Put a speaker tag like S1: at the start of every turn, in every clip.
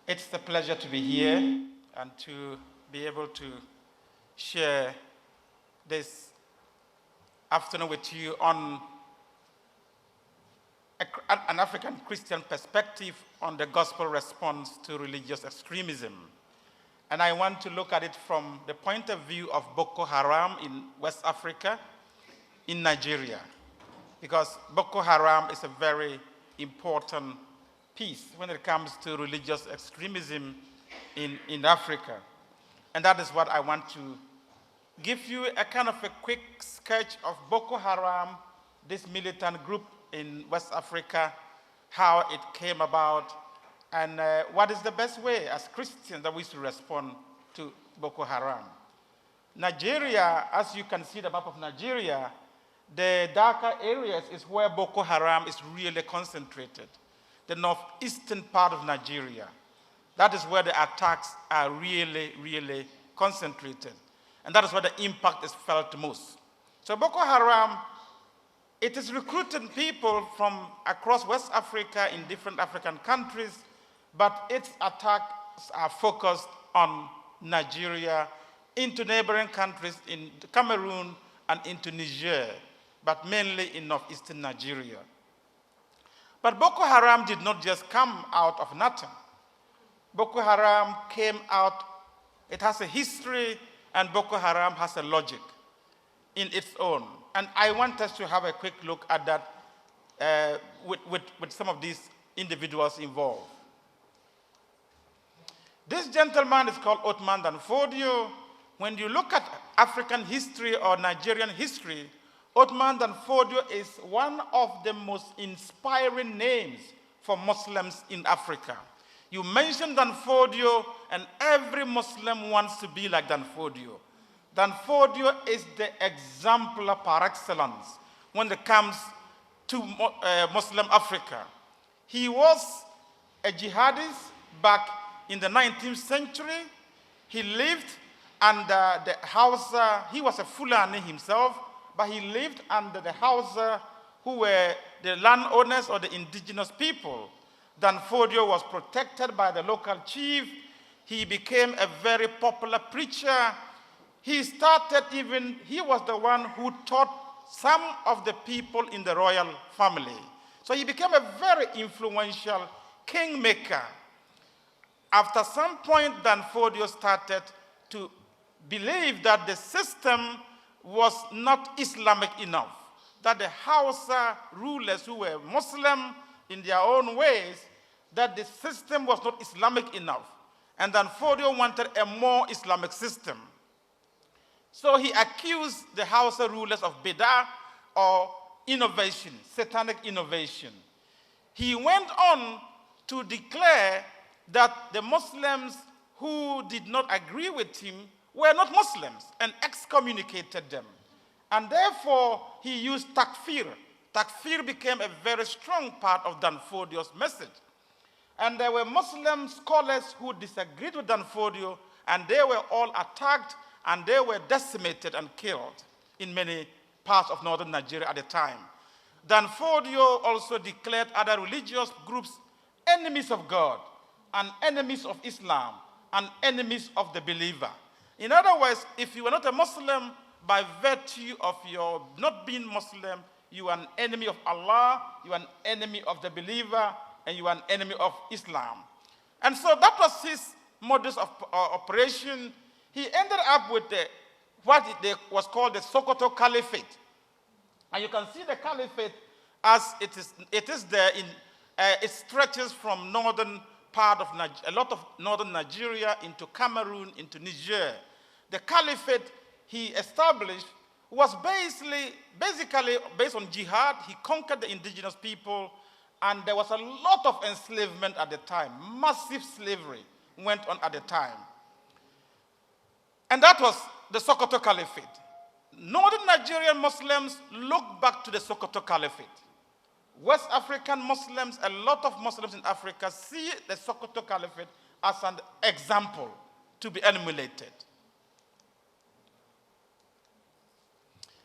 S1: It's a pleasure to be here and to be able to share this afternoon with you on an African Christian perspective on the gospel response to religious extremism. And I want to look at it from the point of view of Boko Haram in West Africa, in Nigeria, because Boko Haram is a very important piece when it comes to religious extremism in Africa. And that is what I want to give you a kind of a quick sketch of Boko Haram, this militant group in West Africa, how it came about, and what is the best way as Christians that we should respond to Boko Haram. Nigeria, as you can see the map of Nigeria, the darker areas is where Boko Haram is really concentrated. The northeastern part of Nigeria. That is where the attacks are really, really concentrated. And that is where the impact is felt most. So Boko Haram, it is recruiting people from across West Africa in different African countries, but its attacks are focused on Nigeria, into neighboring countries in Cameroon and into Niger, but mainly in northeastern Nigeria. But Boko Haram did not just come out of nothing. Boko Haram came out, it has a history, and Boko Haram has a logic in its own. And I want us to have a quick look at that with some of these individuals involved. This gentleman is called Othman Danfodio. When you look at African history or Nigerian history, Othman Danfodio is one of the most inspiring names for Muslims in Africa. You mention Danfodio, and every Muslim wants to be like Danfodio. Danfodio is the exemplar par excellence when it comes to Muslim Africa. He was a jihadist back in the 19th century. He lived under the Hausa. He was a Fulani himself, but he lived under the Hausa, who were the landowners or the indigenous people. Danfodio was protected by the local chief. He became a very popular preacher. He was the one who taught some of the people in the royal family. So he became a very influential kingmaker. After some point, Danfodio started to believe that the system was not Islamic enough, that the Hausa rulers who were Muslim in their own ways, that the system was not Islamic enough. And Danfodio wanted a more Islamic system. So he accused the Hausa rulers of Bid'ah or innovation, satanic innovation. He went on to declare that the Muslims who did not agree with him were not Muslims and excommunicated them. And therefore, he used takfir. Takfir became a very strong part of Danfodio's message. And there were Muslim scholars who disagreed with Danfodio, and they were all attacked, and they were decimated and killed in many parts of northern Nigeria at the time. Danfodio also declared other religious groups enemies of God, and enemies of Islam, and enemies of the believer. In other words, if you are not a Muslim, by virtue of your not being Muslim, you are an enemy of Allah, you are an enemy of the believer, and you are an enemy of Islam. And so that was his modus of operation. He ended up with what was called the Sokoto Caliphate. And you can see the caliphate as it is there. It stretches from northern part of a lot of northern Nigeria into Cameroon, into Niger. The caliphate he established was basically based on jihad. He conquered the indigenous people, and there was a lot of enslavement at the time. Massive slavery went on at the time. And that was the Sokoto Caliphate. Northern Nigerian Muslims look back to the Sokoto Caliphate. West African Muslims, a lot of Muslims in Africa see the Sokoto Caliphate as an example to be emulated.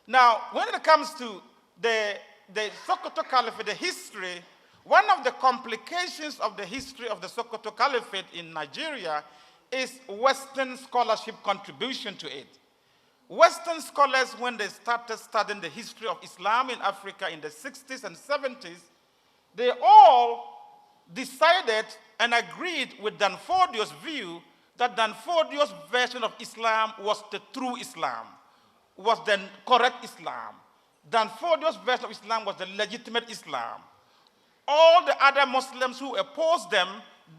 S1: Now, when it comes to the Sokoto Caliphate, the history, one of the complications of the history of the Sokoto Caliphate in Nigeria is Western scholarship contribution to it. Western scholars, when they started studying the history of Islam in Africa in the 60s and 70s, they all decided and agreed with Danfodio's view that Danfodio's version of Islam was the true Islam, was the correct Islam. Danfodio's version of Islam was the legitimate Islam. All the other Muslims who opposed them,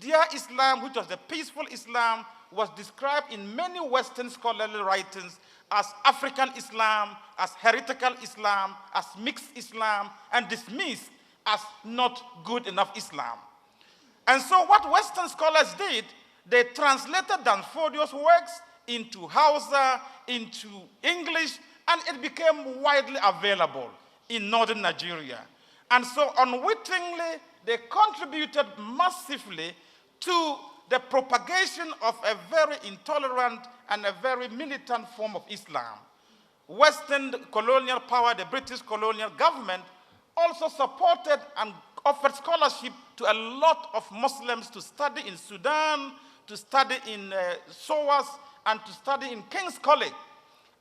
S1: their Islam, which was the peaceful Islam, was described in many Western scholarly writings as African Islam, as heretical Islam, as mixed Islam, and dismissed as not good enough Islam. And so what Western scholars did, they translated Danfodio's works into Hausa, into English, and it became widely available in northern Nigeria. And so unwittingly, they contributed massively to the propagation of a very intolerant and a very militant form of Islam. Western colonial power, the British colonial government, also supported and offered scholarship to a lot of Muslims to study in Sudan, to study in SOAS, and to study in King's College.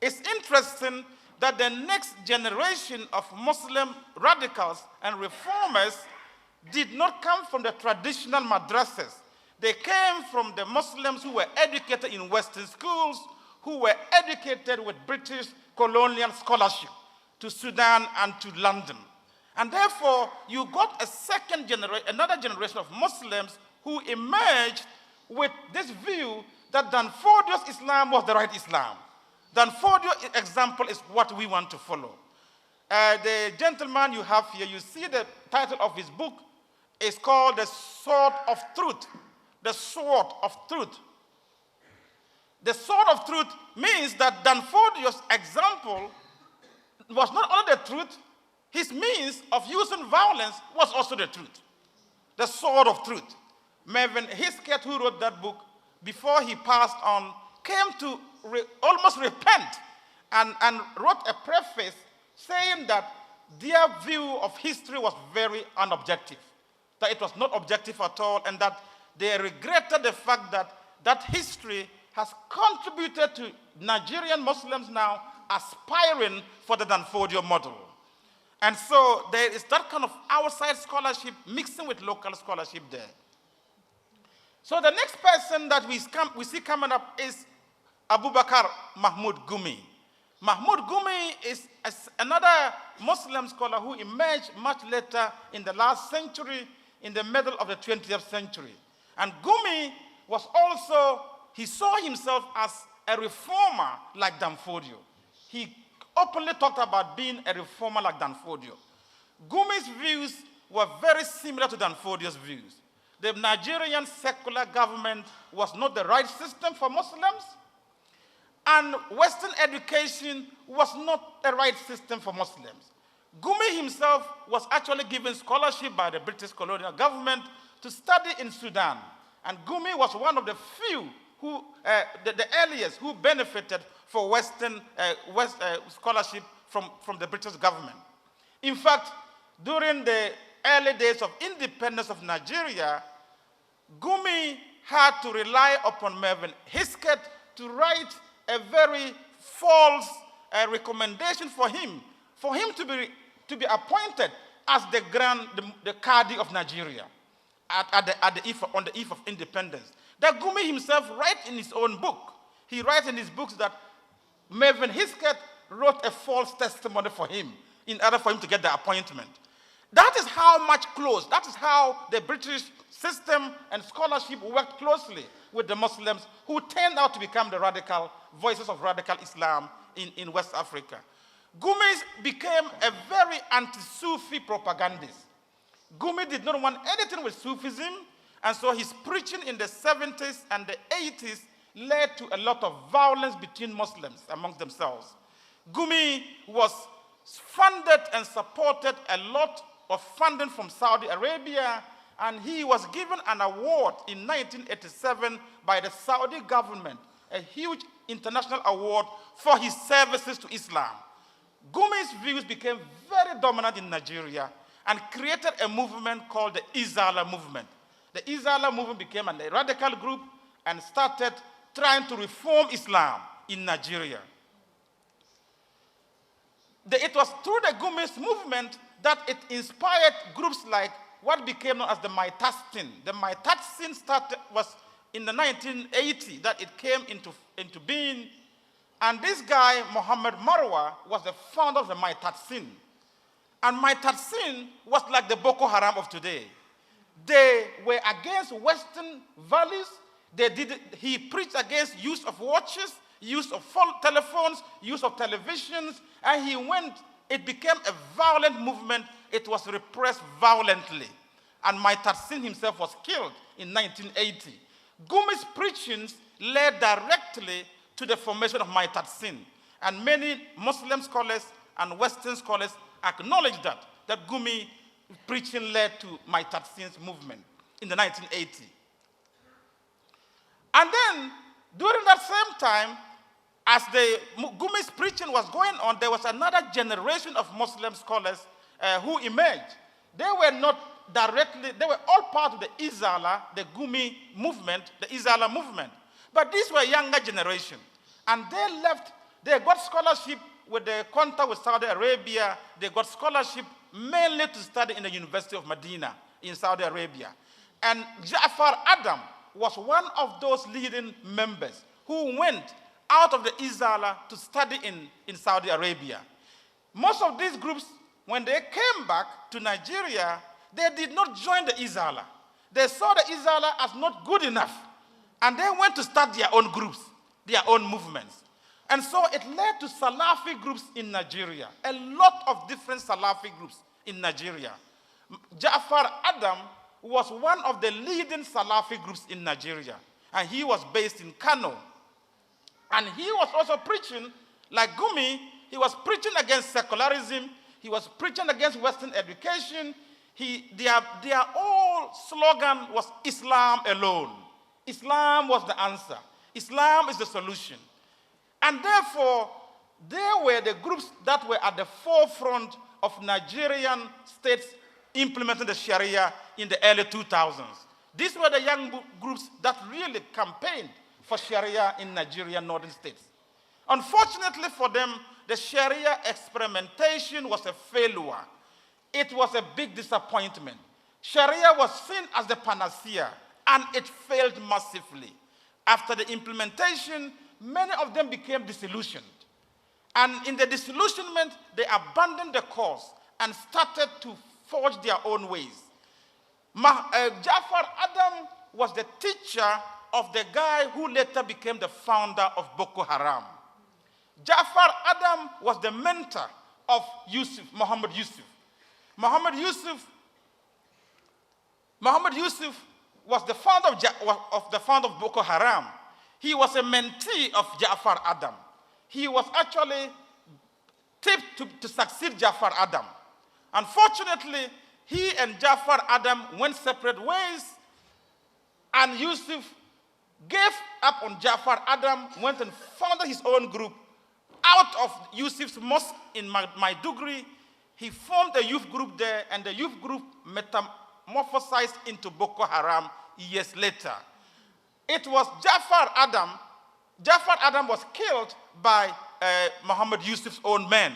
S1: It's interesting that the next generation of Muslim radicals and reformers did not come from the traditional madrasas. They came from the Muslims who were educated in Western schools, who were educated with British colonial scholarship to Sudan and to London. And therefore, you got another generation of Muslims who emerged with this view that Danfodio's Islam was the right Islam. Danfodio's example is what we want to follow. The gentleman you have here, you see the title of his book is called The Sword of Truth. The Sword of Truth. The Sword of Truth means that Danfodio's example was not only the truth, his means of using violence was also the truth. The Sword of Truth. Mervyn Hisket, who wrote that book, before he passed on, came to almost repent and wrote a preface saying that their view of history was very unobjective, that it was not objective at all, and that they regretted the fact that that history has contributed to Nigerian Muslims now aspiring for the Danfodio model. And so there is that kind of outside scholarship mixing with local scholarship there. So the next person that we see coming up is Abubakar Mahmoud Gumi. Mahmoud Gumi is another Muslim scholar who emerged much later in the last century, in the middle of the 20th century. And Gumi was also, he saw himself as a reformer like Danfodio. He openly talked about being a reformer like Danfodio. Gumi's views were very similar to Danfodio's views. The Nigerian secular government was not the right system for Muslims, and Western education was not the right system for Muslims. Gumi himself was actually given scholarship by the British colonial government to study in Sudan. And Gumi was one of the few who, the earliest who benefited for Western scholarship from the British government. In fact, during the early days of independence of Nigeria, Gumi had to rely upon Mervyn Hisket to write a very false recommendation for him to be appointed as the Qadi of Nigeria on the eve of independence. That Gumi himself writes in his own book. He writes in his books that Mervyn Hisket wrote a false testimony for him in order for him to get the appointment. That is how much close, that is how the British system and scholarship worked closely with the Muslims who turned out to become the radical voices of radical Islam in West Africa. Gumi became a very anti-Sufi propagandist. Gumi did not want anything with Sufism, and so his preaching in the 70s and the 80s led to a lot of violence between Muslims amongst themselves. Gumi was funded and supported a lot of funding from Saudi Arabia and he was given an award in 1987 by the Saudi government, a huge international award for his services to Islam. Gumi's views became very dominant in Nigeria and created a movement called the Izala movement. The Izala movement became a radical group and started trying to reform Islam in Nigeria. It was through the Gumi's movement that it inspired groups like what became known as the Maitatsin. The Maitatsin was in the 1980 that it came into being. And this guy, Muhammad Marwa, was the founder of the Maitatsin. And Maitatsin was like the Boko Haram of today. They were against Western values. He preached against use of watches, use of phone telephones, use of televisions, and it became a violent movement. It was repressed violently. And Maitatsin himself was killed in 1980. Gumi's preachings led directly to the formation of Maitatsin. And many Muslim scholars and Western scholars acknowledge that Gumi preaching led to Maitatsin's movement in the 1980s. And then, during that same time, as Gumi's preaching was going on, there was another generation of Muslim scholars who emerged. They were not directly, they were all part of the Izala, the Gumi movement, the Izala movement. But these were younger generation. And they got scholarship with the contact with Saudi Arabia. They got scholarship mainly to study in the University of Medina in Saudi Arabia. And Ja'far Adam was one of those leading members who went out of the Izala to study in Saudi Arabia. Most of these groups, when they came back to Nigeria, they did not join the Izala. They saw the Izala as not good enough. And they went to start their own groups, their own movements. And so it led to Salafi groups in Nigeria, a lot of different Salafi groups in Nigeria. Ja'far Adam was one of the leading Salafi groups in Nigeria, and he was based in Kano. And he was also preaching, like Gumi, he was preaching against secularism, he was preaching against Western education. Their whole slogan was Islam alone. Islam was the answer. Islam is the solution. And therefore, they were the groups that were at the forefront of Nigerian states implementing the Sharia in the early 2000s. These were the young groups that really campaigned for Sharia in Nigerian northern states. Unfortunately for them, the Sharia experimentation was a failure. It was a big disappointment. Sharia was seen as the panacea, and it failed massively. After the implementation, many of them became disillusioned. And in the disillusionment, they abandoned the cause and started to forge their own ways. Ja'far Adam was the teacher of the guy who later became the founder of Boko Haram. Ja'far Adam was the mentor of Muhammad Yusuf. Muhammad Yusuf was the founder of Boko Haram. He was a mentee of Ja'far Adam. He was actually tipped to succeed Ja'far Adam. Unfortunately, he and Ja'far Adam went separate ways, and Yusuf gave up on Ja'far Adam, went and founded his own group. Out of Yusuf's mosque in Maiduguri, he formed a youth group there, and the youth group metamorphosized into Boko Haram years later. It was Ja'far Adam. Ja'far Adam was killed by Muhammad Yusuf's own men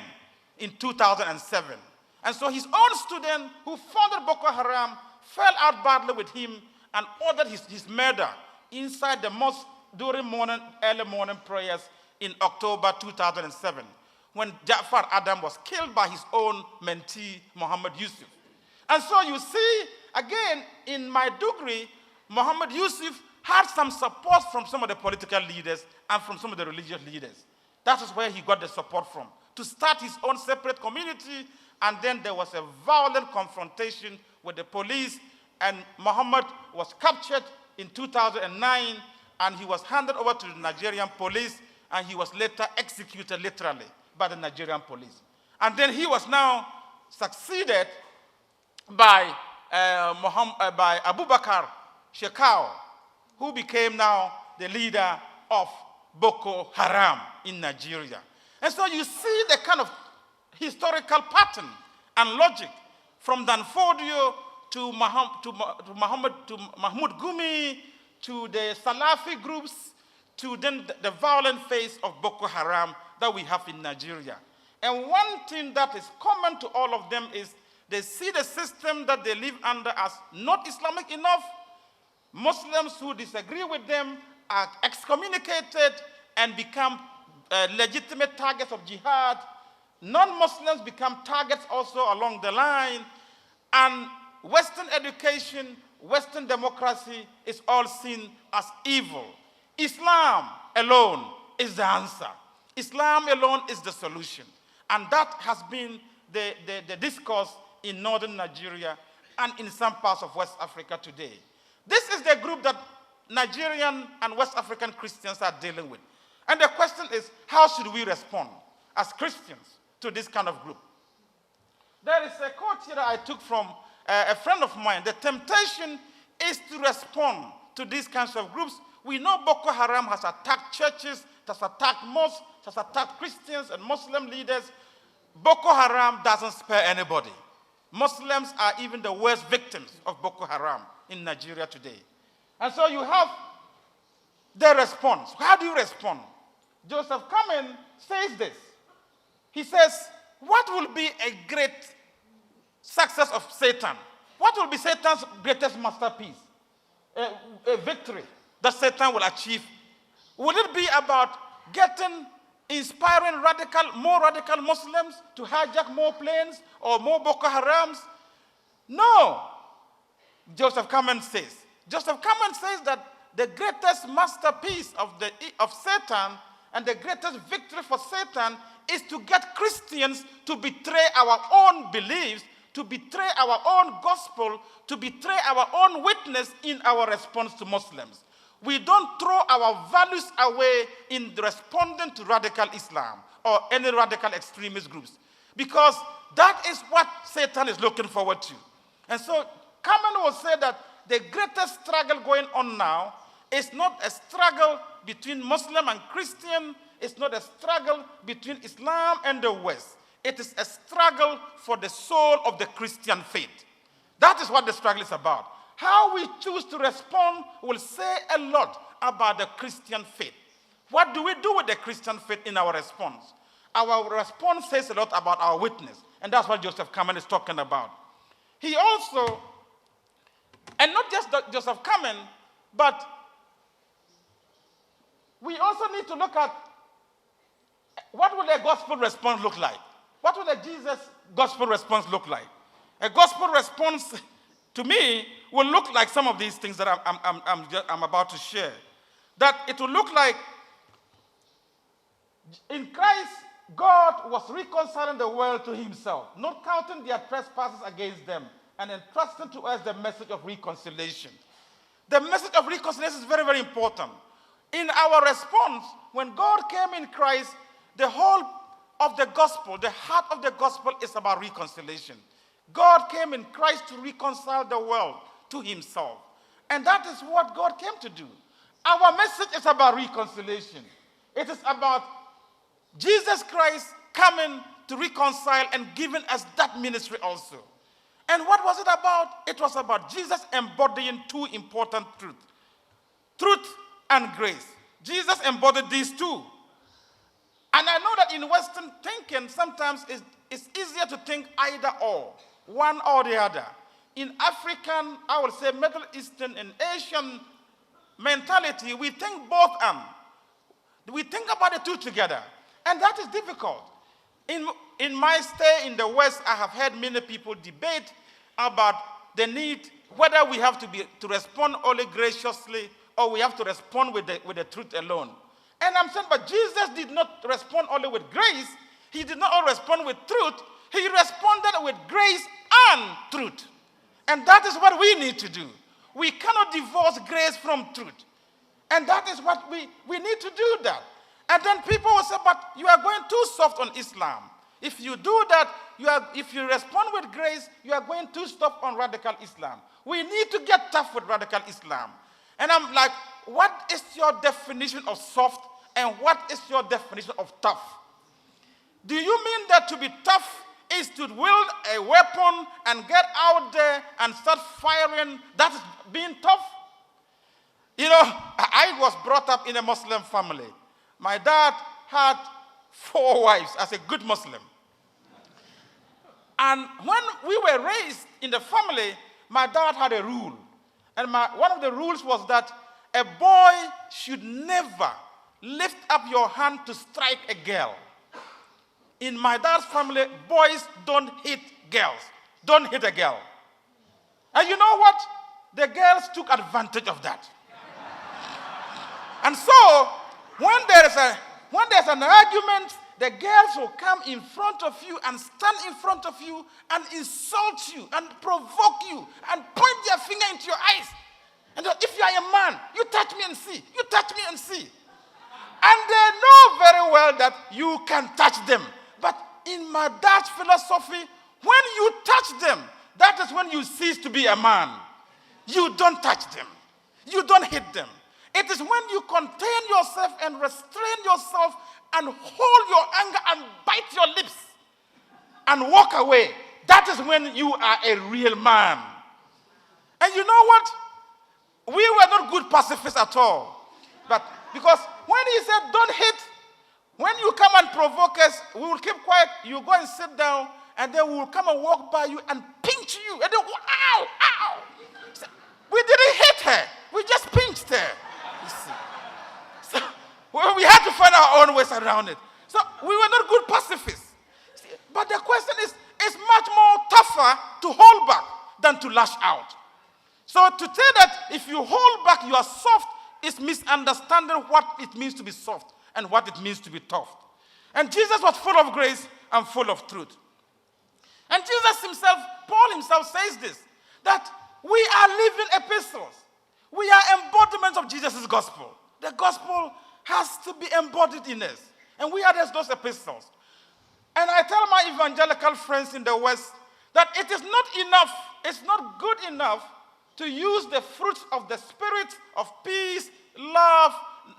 S1: in 2007. And so his own student who founded Boko Haram fell out badly with him and ordered his murder inside the mosque during early morning prayers in October 2007, when Ja'far Adam was killed by his own mentee, Muhammad Yusuf. And so you see, again, in Maiduguri, Muhammad Yusuf had some support from some of the political leaders and from some of the religious leaders. That is where he got the support from, to start his own separate community. And then there was a violent confrontation with the police, and Muhammad was captured in 2009, and he was handed over to the Nigerian police, and he was later executed literally by the Nigerian police. And then he was now succeeded by by Abu Bakr Shekau, who became now the leader of Boko Haram in Nigeria. And so you see the kind of historical pattern and logic from Danfodio to Mahmoud Gumi, to the Salafi groups, to then the violent face of Boko Haram that we have in Nigeria. And one thing that is common to all of them is they see the system that they live under as not Islamic enough. Muslims who disagree with them are excommunicated and become legitimate targets of jihad. Non-Muslims become targets also along the line. And Western education, Western democracy is all seen as evil. Islam alone is the answer. Islam alone is the solution. And that has been the discourse in northern Nigeria and in some parts of West Africa today. This is the group that Nigerian and West African Christians are dealing with. And the question is, how should we respond as Christians to this kind of group? There is a quote here that I took from a friend of mine. The temptation is to respond to these kinds of groups. We know Boko Haram has attacked churches, it has attacked mosques, it has attacked Christians and Muslim leaders. Boko Haram doesn't spare anybody. Muslims are even the worst victims of Boko Haram in Nigeria today. And so you have the response. How do you respond? Joseph Kamen says this. He says, what will be a great success of Satan? What will be Satan's greatest masterpiece? A victory that Satan will achieve. Will it be about inspiring more radical Muslims to hijack more planes or more Boko Harams? No. Joseph Kamen says. Joseph Kamen says that the greatest masterpiece of Satan and the greatest victory for Satan is to get Christians to betray our own beliefs, to betray our own gospel, to betray our own witness in our response to Muslims. We don't throw our values away in responding to radical Islam or any radical extremist groups, because that is what Satan is looking forward to. And so Kamen will say that the greatest struggle going on now is not a struggle between Muslim and Christian. It's not a struggle between Islam and the West. It is a struggle for the soul of the Christian faith. That is what the struggle is about. How we choose to respond will say a lot about the Christian faith. What do we do with the Christian faith in our response? Our response says a lot about our witness, and that's what Joseph Kamen is talking about. He also, and not just Joseph Kamen, but we also need to look at what will a gospel response look like? What will a Jesus gospel response look like? A gospel response, to me, will look like some of these things that I'm about to share. That it will look like, in Christ, God was reconciling the world to himself, not counting their trespasses against them, and entrusting to us the message of reconciliation. The message of reconciliation is very, very important. In our response, when God came in Christ, the whole of the gospel, the heart of the gospel is about reconciliation. God came in Christ to reconcile the world to himself. And that is what God came to do. Our message is about reconciliation. It is about Jesus Christ coming to reconcile and giving us that ministry also. And what was it about? It was about Jesus embodying two important truths. Truth and grace. Jesus embodied these two. And I know that in Western thinking, sometimes it's easier to think either or, one or the other. In African, I would say Middle Eastern and Asian mentality, we think both and. We think about the two together. And that is difficult. In my stay in the West, I have heard many people debate about the need, whether we have to respond only graciously or we have to respond with the truth alone. And I'm saying, but Jesus did not respond only with grace. He did not only respond with truth. He responded with grace and truth. And that is what we need to do. We cannot divorce grace from truth. And that is what we need to do that. And then people will say, but you are going too soft on Islam. If you do that, if you respond with grace, you are going too tough on radical Islam. We need to get tough with radical Islam. And I'm like, what is your definition of soft and what is your definition of tough? Do you mean that to be tough is to wield a weapon and get out there and start firing? That is being tough? You know, I was brought up in a Muslim family. My dad had 4 wives as a good Muslim. And when we were raised in the family, my dad had a rule. And one of the rules was that a boy should never lift up your hand to strike a girl. In my dad's family, boys don't hit girls. Don't hit a girl. And you know what? The girls took advantage of that. And so, when there's an argument, the girls will come in front of you and stand in front of you and insult you and provoke you and point their finger into your eyes. And if you are a man, you touch me and see. You touch me and see. And they know very well that you can touch them. But in my dad's philosophy, when you touch them, that is when you cease to be a man. You don't touch them. You don't hit them. It is when you contain yourself and restrain yourself and hold your anger and bite your lips and walk away. That is when you are a real man. And you know what? We were not good pacifists at all. But because when he said don't hit, when you come and provoke us, we will keep quiet. You go and sit down, and then we will come and walk by you and pinch you. And then, ow, ow. We didn't hit her. We just pinched her. You see. So we had to find our own ways around it. So we were not good pacifists. See, but the question is, it's much more tougher to hold back than to lash out. So to say that if you hold back, you are soft, is misunderstanding what it means to be soft and what it means to be tough. And Jesus was full of grace and full of truth. And Jesus himself, Paul himself says this, that we are living epistles. We are embodiments of Jesus' gospel. The gospel has to be embodied in us. And we are just those epistles. And I tell my evangelical friends in the West that it is not enough, it's not good enough to use the fruits of the Spirit of peace, love,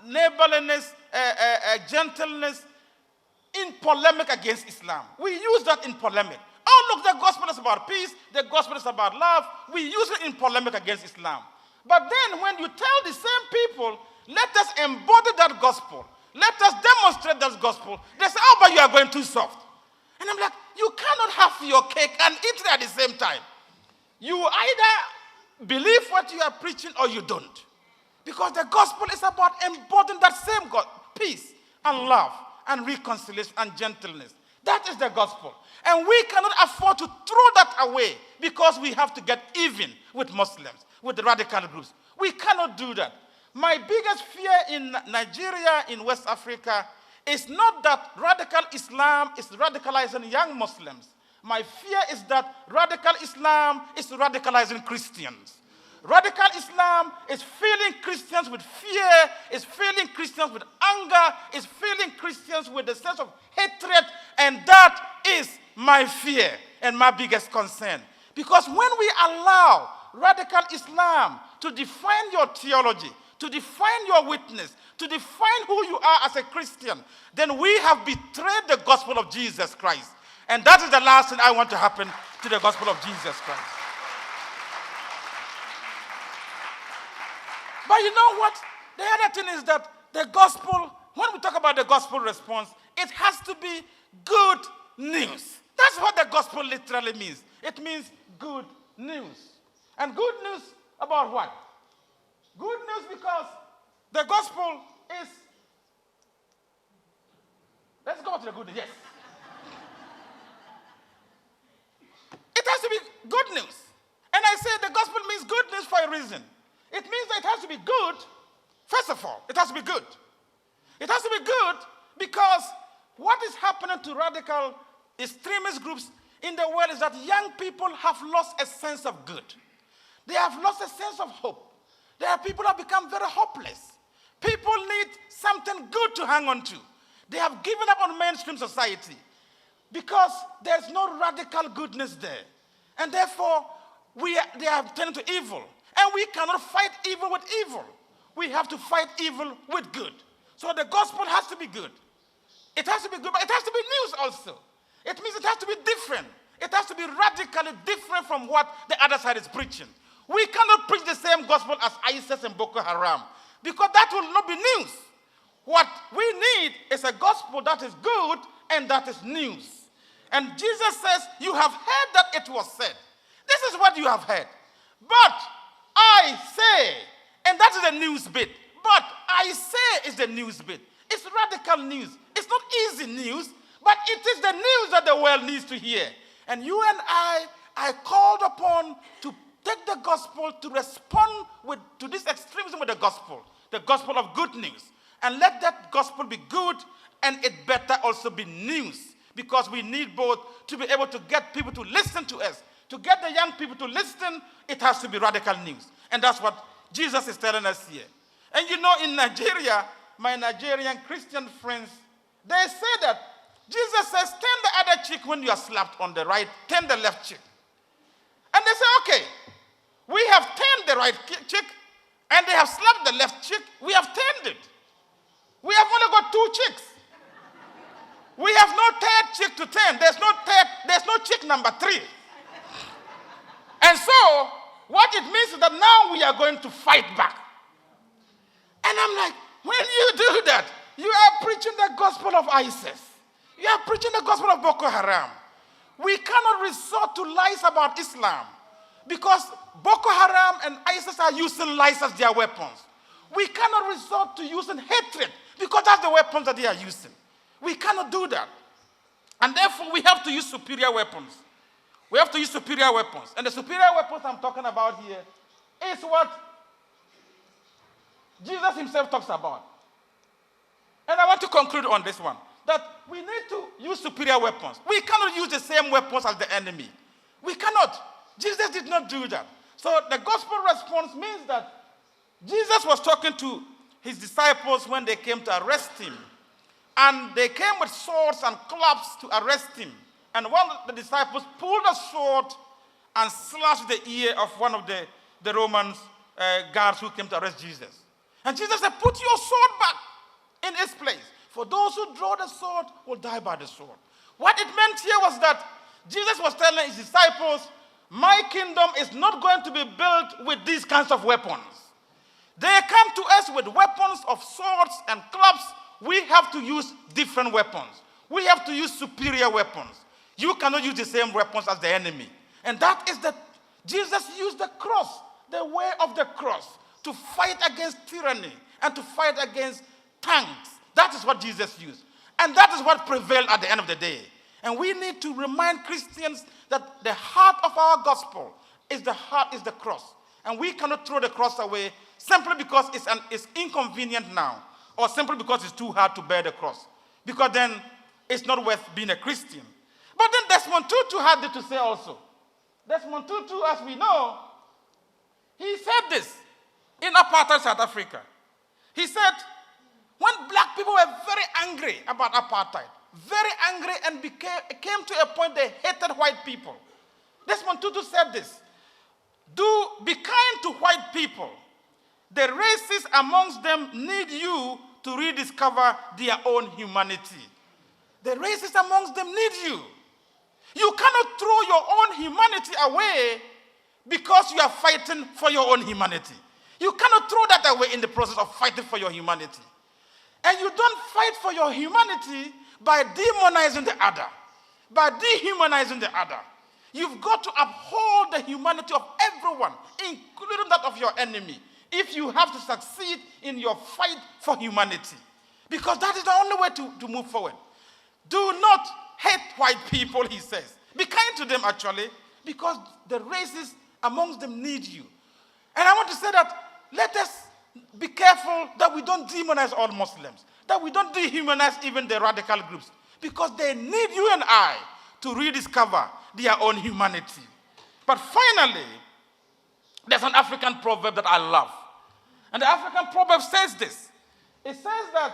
S1: neighborliness, gentleness in polemic against Islam. We use that in polemic. Oh, look, the gospel is about peace, the gospel is about love. We use it in polemic against Islam. But then when you tell the same people, let us embody that gospel, let us demonstrate that gospel, they say, oh, but you are going too soft. And I'm like, you cannot have your cake and eat it at the same time. You either believe what you are preaching or you don't. Because the gospel is about embodying that same God, peace and love and reconciliation and gentleness. That is the gospel. And we cannot afford to throw that away because we have to get even with Muslims, with the radical groups. We cannot do that. My biggest fear in Nigeria, in West Africa, is not that radical Islam is radicalizing young Muslims. My fear is that radical Islam is radicalizing Christians. Radical Islam is filling Christians with fear, is filling Christians with anger, is filling Christians with a sense of hatred, and that is my fear and my biggest concern. Because when we allow radical Islam to define your theology, to define your witness, to define who you are as a Christian, then we have betrayed the gospel of Jesus Christ. And that is the last thing I want to happen to the gospel of Jesus Christ. But you know what? The other thing is that the gospel, when we talk about the gospel response, it has to be good news. That's what the gospel literally means. It means good news. And good news about what? Good news because the gospel is, let's go back to the good news, yes. It has to be good news. And I say the gospel means good news for a reason. It means that it has to be good. First of all, it has to be good. It has to be good because what is happening to radical extremist groups in the world is that young people have lost a sense of good. They have lost a sense of hope. There are people who have become very hopeless. People need something good to hang on to. They have given up on mainstream society. because there's no radical goodness there. And therefore, they are tending to evil. And we cannot fight evil with evil. We have to fight evil with good. So the gospel has to be good. It has to be good, but it has to be news also. It means it has to be different. It has to be radically different from what the other side is preaching. We cannot preach the same gospel as ISIS and Boko Haram, because that will not be news. What we need is a gospel that is good and that is news. And Jesus says, you have heard that it was said. This is what you have heard. But I say, and that is the news bit. But I say is the news bit. It's radical news. It's not easy news, but it is the news that the world needs to hear. And you and I are called upon to take the gospel, to respond to this extremism with the gospel of good news. And let that gospel be good, and it better also be news. Because we need both to be able to get people to listen to us. To get the young people to listen, it has to be radical news. And that's what Jesus is telling us here. And you know, in Nigeria, my Nigerian Christian friends, they say that Jesus says, turn the other cheek when you are slapped on the right, turn the left cheek. And they say, okay, we have turned the right cheek, and they have slapped the left cheek. We have turned it. We have only got two cheeks. We have no third cheek to turn. There's no cheek number 3. And so, what it means is that now we are going to fight back. And I'm like, when you do that, you are preaching the gospel of ISIS. You are preaching the gospel of Boko Haram. We cannot resort to lies about Islam, because Boko Haram and ISIS are using lies as their weapons. We cannot resort to using hatred, because that's the weapons that they are using. We cannot do that. And therefore, we have to use superior weapons. We have to use superior weapons. And the superior weapons I'm talking about here is what Jesus himself talks about. And I want to conclude on this one, that we need to use superior weapons. We cannot use the same weapons as the enemy. We cannot. Jesus did not do that. So the gospel response means that Jesus was talking to his disciples when they came to arrest him. And they came with swords and clubs to arrest him. And one of the disciples pulled a sword and slashed the ear of one of the Roman guards who came to arrest Jesus. And Jesus said, put your sword back in its place. For those who draw the sword will die by the sword. What it meant here was that Jesus was telling his disciples, my kingdom is not going to be built with these kinds of weapons. They come to us with weapons of swords and clubs. We have to use different weapons. We have to use superior weapons. You cannot use the same weapons as the enemy. And that is that Jesus used the cross, the way of the cross, to fight against tyranny and to fight against tanks. That is what Jesus used. And that is what prevailed at the end of the day. And we need to remind Christians that the heart of our gospel is the cross. And we cannot throw the cross away simply because it's inconvenient now, or simply because it's too hard to bear the cross. Because then it's not worth being a Christian. But then Desmond Tutu had it to say also. Desmond Tutu, as we know, he said this in apartheid South Africa. He said, when black people were very angry about apartheid, very angry, and came to a point they hated white people, Desmond Tutu said this, be kind to white people. The racists amongst them need you to rediscover their own humanity. The racists amongst them need you. You cannot throw your own humanity away because you are fighting for your own humanity. You cannot throw that away in the process of fighting for your humanity. And you don't fight for your humanity by demonizing the other, by dehumanizing the other. You've got to uphold the humanity of everyone, including that of your enemy, if you have to succeed in your fight for humanity. Because that is the only way to move forward. Do not hate white people, he says. Be kind to them, actually, because the races amongst them need you. And I want to say that let us be careful that we don't demonize all Muslims, that we don't dehumanize even the radical groups, because they need you and I to rediscover their own humanity. But finally, there's an African proverb that I love. And the African proverb says this. It says that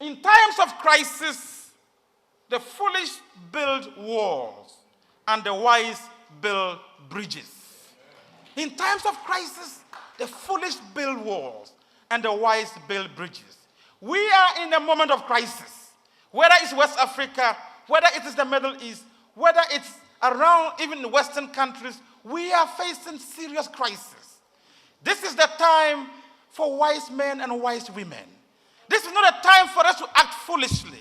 S1: In times of crisis, the foolish build walls and the wise build bridges. In times of crisis, the foolish build walls and the wise build bridges. We are in a moment of crisis, whether it's West Africa, whether it is the Middle East, whether it's around even Western countries, we are facing serious crisis. This is the time for wise men and wise women. This is not a time for us to act foolishly.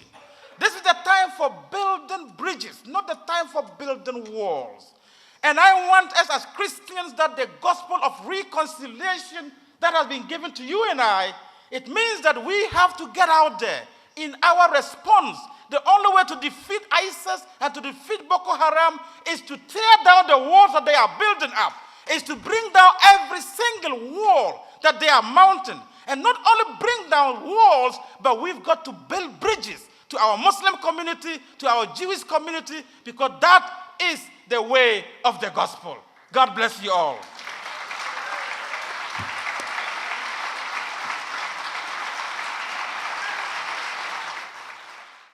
S1: This is the time for building bridges, not the time for building walls. And I want us as Christians that the gospel of reconciliation that has been given to you and I, it means that we have to get out there in our response. The only way to defeat ISIS and to defeat Boko Haram is to tear down the walls that they are building up, is to bring down every single wall that they are mounting. And not only bring down walls, but we've got to build bridges to our Muslim community, to our Jewish community, because that is the way of the gospel. God bless you all.